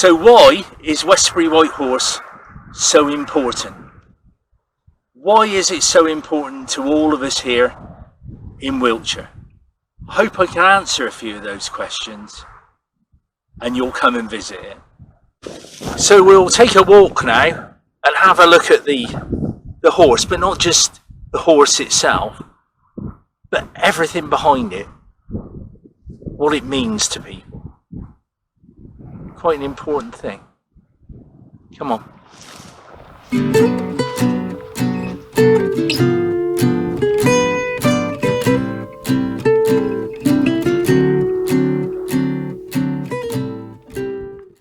So why is Westbury White Horse so important? Why is it so important to all of us here in Wiltshire? I hope I can answer a few of those questions and you'll come and visit it. So we'll take a walk now and have a look at the horse, but not just the horse itself, but everything behind it, what it means to people. Quite an important thing. Come on.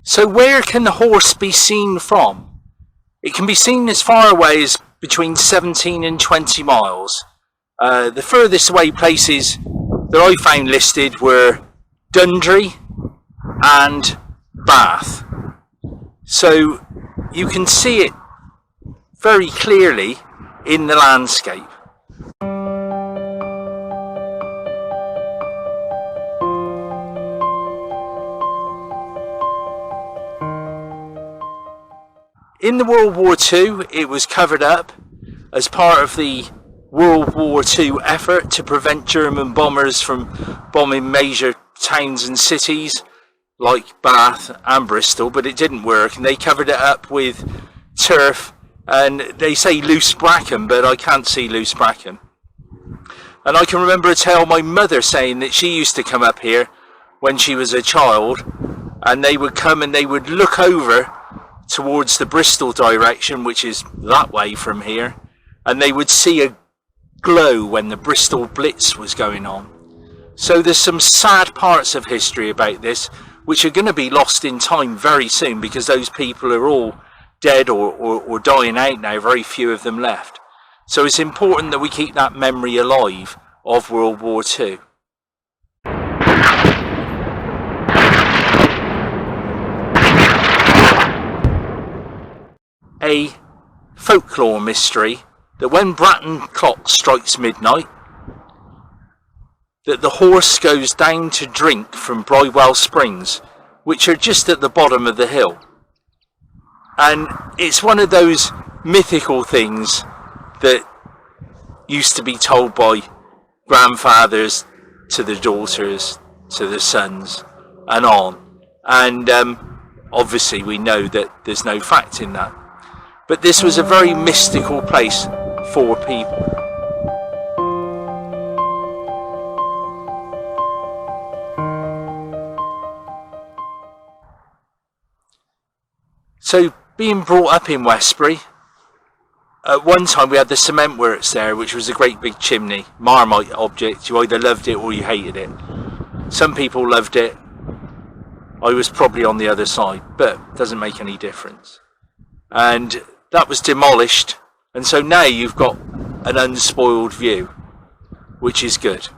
So where can the horse be seen from? It can be seen as far away as between 17 and 20 miles. The furthest away places that I found listed were Dundry and Bath. So you can see it very clearly in the landscape. In the World War II, it was covered up as part of the World War II effort to prevent German bombers from bombing major towns and cities like Bath and Bristol, but it didn't work, and they covered it up with turf, and they say loose bracken, but I can't see loose bracken. And I can remember a tale my mother saying that she used to come up here when she was a child, and they would come and they would look over towards the Bristol direction, which is that way from here, and they would see a glow when the Bristol Blitz was going on. So there's some sad parts of history about this which are going to be lost in time very soon, because those people are all dead or dying out now, very few of them left. So it's important that we keep that memory alive of World War II. A folklore mystery that when Bratton clock strikes midnight, that the horse goes down to drink from Bridewell Springs, which are just at the bottom of the hill. And it's one of those mythical things that used to be told by grandfathers to the daughters, to the sons, and on. And obviously we know that there's no fact in that. But this was a very mystical place for people. So being brought up in Westbury, at one time we had the cement works there, which was a great big chimney, Marmite object. You either loved it or you hated it. Some people loved it. I was probably on the other side, but it doesn't make any difference. And that was demolished, and so now you've got an unspoiled view, which is good.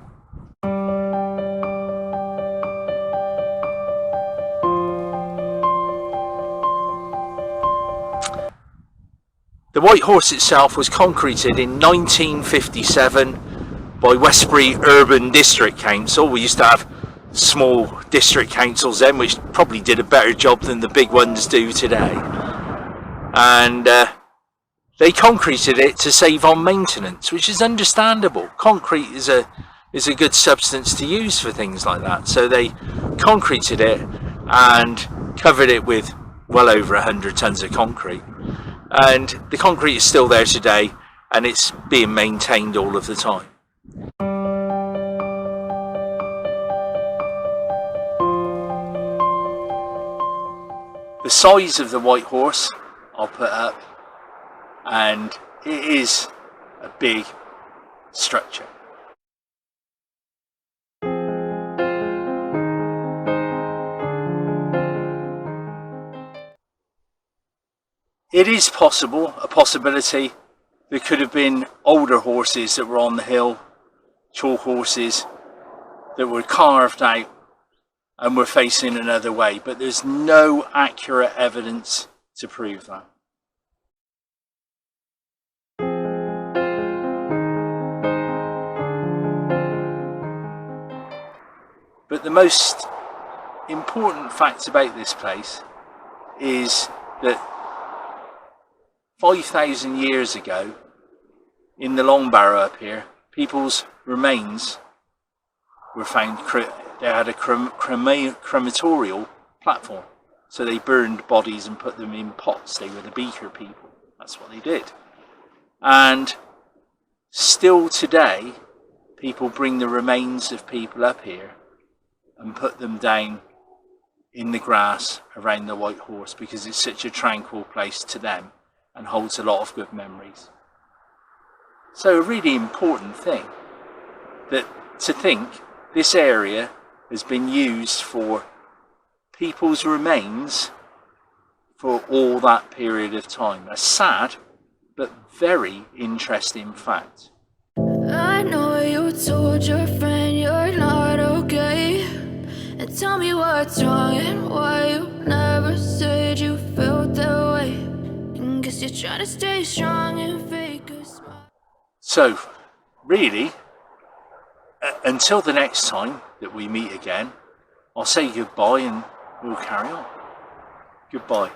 The White Horse itself was concreted in 1957 by Westbury Urban District Council. We used to have small district councils then, which probably did a better job than the big ones do today. And they concreted it to save on maintenance, which is understandable. Concrete is a good substance to use for things like that. So they concreted it and covered it with well over 100 tons of concrete. And the concrete is still there today, and it's being maintained all of the time. The size of the White Horse I'll put up, and it is a big structure. It is possible, a possibility, there could have been older horses that were on the hill, chalk horses that were carved out and were facing another way, but there's no accurate evidence to prove that. But the most important fact about this place is that 5,000 years ago, in the Long Barrow up here, people's remains were found. They had a crematorial platform, so they burned bodies and put them in pots. They were the beaker people. That's what they did. And still today, people bring the remains of people up here and put them down in the grass around the White Horse, because it's such a tranquil place to them and holds a lot of good memories. So a really important thing, that to think this area has been used for people's remains for all that period of time. A sad but very interesting fact. I know you told your friend you're not okay, and tell me what's wrong and why you never said you felt that way. And guess you're trying to stay strong and fake a smile. So really, until the next time that we meet again, I'll say goodbye and we'll carry on. Goodbye.